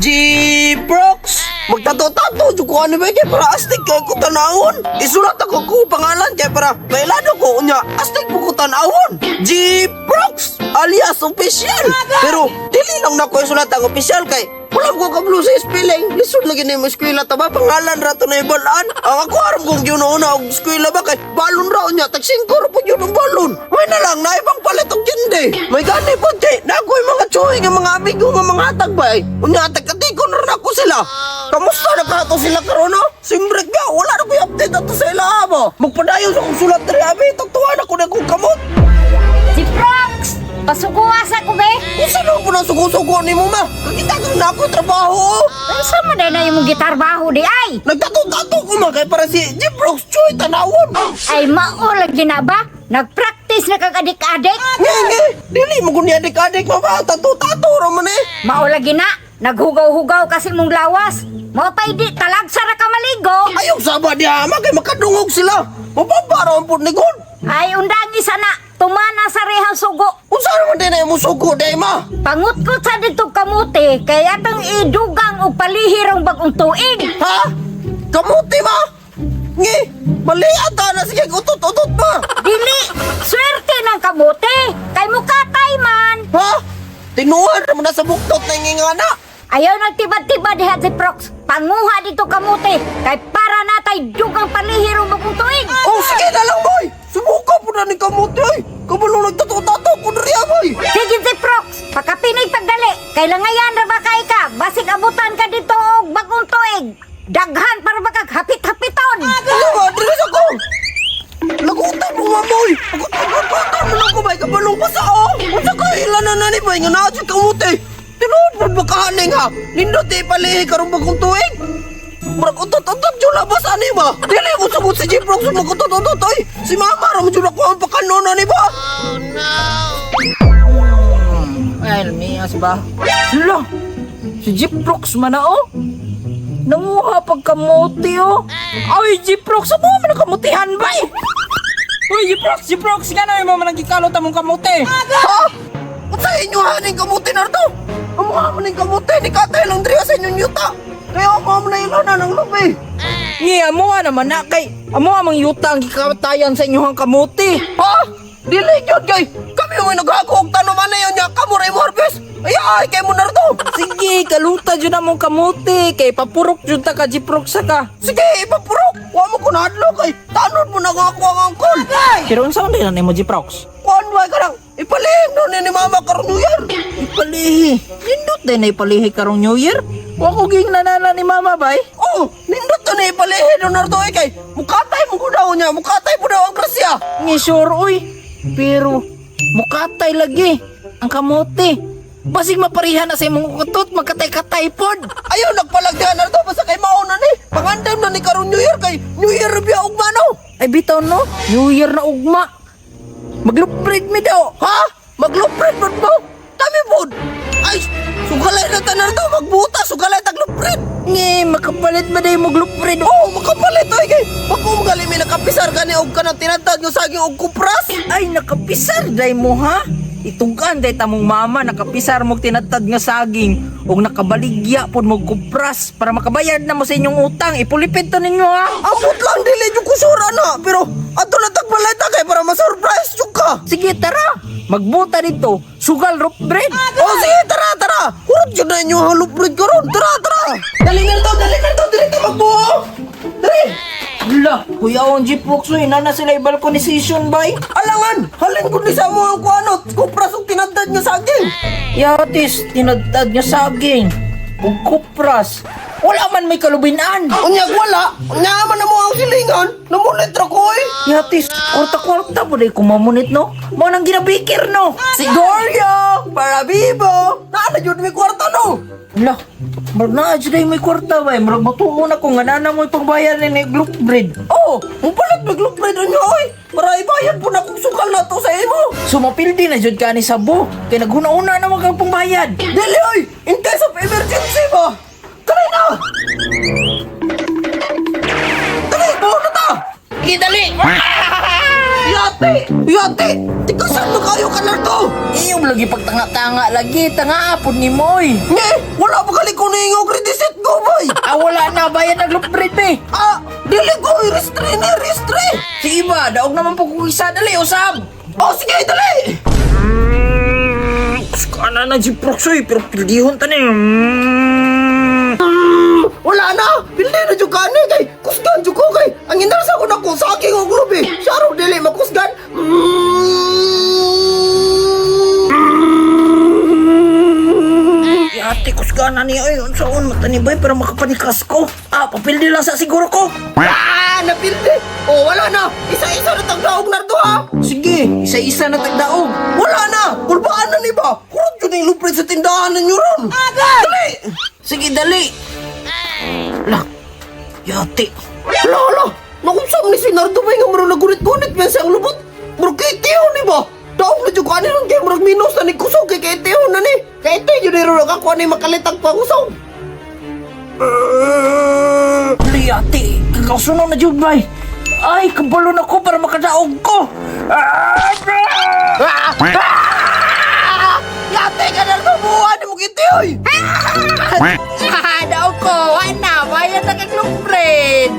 G-Prox! Magtato-tato, dyan ko ano ba kaya para astig kaya ko tanawon. Isulat ako ko pangalan kaya para mailado ko unya astig mo ko tanawon. G-Prox! Alias official! Pero dili lang na ko isulat ang official kay wala ko kablo sa spelling. Lisod lagi na yung eskwela taba. Pangalan rato na ibalaan. Ang ako aram kong yun na og eskwela ba kay balon raw niya. Tagsingkor po yun ang balon. May na lang na ibang palit og jinde. May gani po di. Na ako'y mga tsuhi ng mga amigo ng mga hatag ba eh. Unya hatag-katikon rin ako sila. Kamusta na kato sila karoon no? Simbrek ba? Wala na ko yung update ato sa ila ba? Magpadayon sa kong sulat na rin abi. Tagtuwa na ko na kong kamot. Si Prox! Pasukuasa ko, be! Kung sino po na suko-suko ni mo ma? Kakita ka na ako trabaho. Ay, sama na yung gitar baho di ay! Nagtato-tato ko ma kay para si G-Prox Choy tanawon. Ay, maulag na ba? Nag-practice na kag-adik-adik? Nge, dili mo kung adik-adik mo ba? Tato-tato raman eh. Maulag na, naghugaw-hugaw kasi mong lawas. Mo pa hindi talagsa na ka maligo. Ayok saba niya ama kay makadungog sila. Mapaparaon po ni God. Ay, undangi sana. Tumana sa rehang sugo. Kung saan naman din ay mo suko day ma? Pangutkot sa dito kamuti, kaya tang idugang o palihirong bagong tuig. Ha? Kamuti ma? Nge, mali ata na sige utot-utot ma. Dili, swerte ng kamuti. Kay mukatay man. Ha? Tinuhan naman na sa buktot na ingingana. Ayaw nagtibad-tibad diha si Prox. Panguha dito kamuti. Kay para natay dugang palihirong bagong tuig. Oh sige na lang boy. Sumuka po na ni kamuti ay. Kabalong nagtato-tato ko na riyan boy. Sige si Prox, pagkapinig pagdali. Kailangayan na ba kay ka? Basig abutan ka dito og bagong tuig. Daghan para makag-hapit-hapiton. Ano ba? Dilis ako! Lagutan mo nga, boy! Lagutan mo lang ko, bay! Kabalong pa sa o! Kung sa kailan na nani, bay! Nga naadyo kamuti! Tinood mo ba kahaning, ha? Nindot ipalihi karong bagong tuig! Marag utot-utot yung labas, ani ba? Dili mo sagot si G-Prox yung mag-utot-utot, ay! Si Mama, raman yun ako ang pakanon, ani ba? Ay, Mias ba? Hala, si G-Prox man na oh. Nanguha pagkamuti oh. Ay, G-Prox, ano mo nakamutihan ba eh? Uy, G-Prox, gano'n mo managkikalot among kamuti. Ha? Kung sa inyo haning kamuti na ito? Ang mga maning kamuti, ni Katay lang driya sa inyong yuta. Kaya ako mo na ilaw na ng lupi. Ngi, amuha naman na kay. Amuha mang yuta ang kikatayan sa inyong kamuti. Ha? Dili yun kay. Kami yung nagkakog tanong na yun niya. Kamuray mo harvest. Ay, kay mo na ito. Sige, kaluta dyan among kamuti. Kay papurok dyan ta ka, G-Prox ka. Sige, ipapurok. Huwag mo ko na-adlo kay. Tanod mo na ako ang angkol. Pero saan din na mo, G-Prox? Kuhan ba ka lang? Ipalihim doon ni Mama karong New Year. Ipalihi. Nindot din na ipalihi karong New Year. Huwag ko ging nanana ni Mama bay. Oo, nindot to na ipalihin doon na ito kay. Mukatay mo ko daw niya. Mukatay mo daw ang grasya. Ngi sure, uy. Pero, mukatay lagi. Ang kamote. Basig maparihan na sa imong kutot, magkatay-katay pod. Ayaw, nagpalagyan na ito. Basta kay mauna ni. Pangandam na ni karong New Year kay. New Year biya ugma no. Ay bitaw no, New Year na ugma. Magluprid mi daw. Ha? Maglupred mo mo? Dami pod. Ay, sugalay na tanar to. Magbuta, sugalay taglupred. Ngi, makapalit ba dahi magluprid? Oo, makapalit to kay. Pag umagali may nakapisar ka ni og ka ng tinatag nyo saging og kupras. Ay, nakapisar dahi mo ha? Itugan dahi tamong mama, nakapisar mo tinatad nga saging. O nakabaligya pod mo kupras para makabayad na mo sa inyong utang. Ipulipid to ninyo ha? Amot lang dili yung kusura na. Pero ato na tagbalita kay para ma-surprise yung ka. Sige, tara. Magbuta dito. Sugal rope bread. Oh, sige, tara. Hurap dyan na inyo halupred ka ron. Tara. Dali na to. Dili ka magbuo. Dali. Hala, kuya on G-Prox, na sila i-balconization bay. Alangan, halin ko ni sa mo ang kuanot. Kupras og tinadad nga saging. Yatis, tinadtad niya saging. Ug kupras. Wala man may kalubinan. Unyag wala. Unyaman na mo ang silingan. Namunit ra ko eh. Yatis, kwarta-kwarta po dahil kumamunit no. Mo nang ginabikir no. Si Goryo, para bibo. Naana yun may kwarta no. Hala, marag na dyan may kwarta ba. Marag matuon ako nga nana mo ipangbayar ni Glook Bread. Oh, mupalit maglupred nyo oy. Para ibayan po na kung sukal na to sa imo. Sumapildi na dyan ka ni Sabo. Kaya naghuna-una na mga pangbayad. Dili oy, in case of emergency ba? Dali na! Dali, buo na ta! Idali! Yate! Tikasan mo kayo ka na to. Iyong lagi pagtanga-tanga lagi, tanga apod ni Moy. Nge, wala pa gali ko ningog redeset ko, boy. Wala na, bayan naglupred be. Dili ko, i-restre na, restre. Si Iba, daog naman po kung isa, dali, usab. Sige, dali. Kana na Jiprox pero pildihon ta ni. Wala na, pildi na dyan ka ni, kay kusgan dyan ko, kay ang inarasa ko na ko sa aking og lubi. Saro, dili, makusgan. Yati kusgana niya, ay, unsaon, matanibay, pero makapanikas ko. Papildi lang sa siguro ko. Napildi. Wala na. Isa-isa na tagdaog na to, ha. Sige, isa-isa na tagdaog. Wala na. Kulbaan na ni ba? Kurot yun yung luprit sa tindahan ninyo ron. Dali. Sige, dali. Lah, yati. Lala. Nakunsam ni si Nardo ba yung marang nagunit-gunit pa siyang lubot? Murag kay Teo ni ba? Daog na dyan ka nilang kaya murag minus na ni kusog kay Teo na ni. Kay Teo yun niro nakakuha ni makalitag pa kusog. Yati, kakasunod na dyan, bay. Ay, kabalo na ko para makadaog ko. Yate ka na nabuhan ni mo kay Teo. Daog ko, wala, bayan na kaglupred.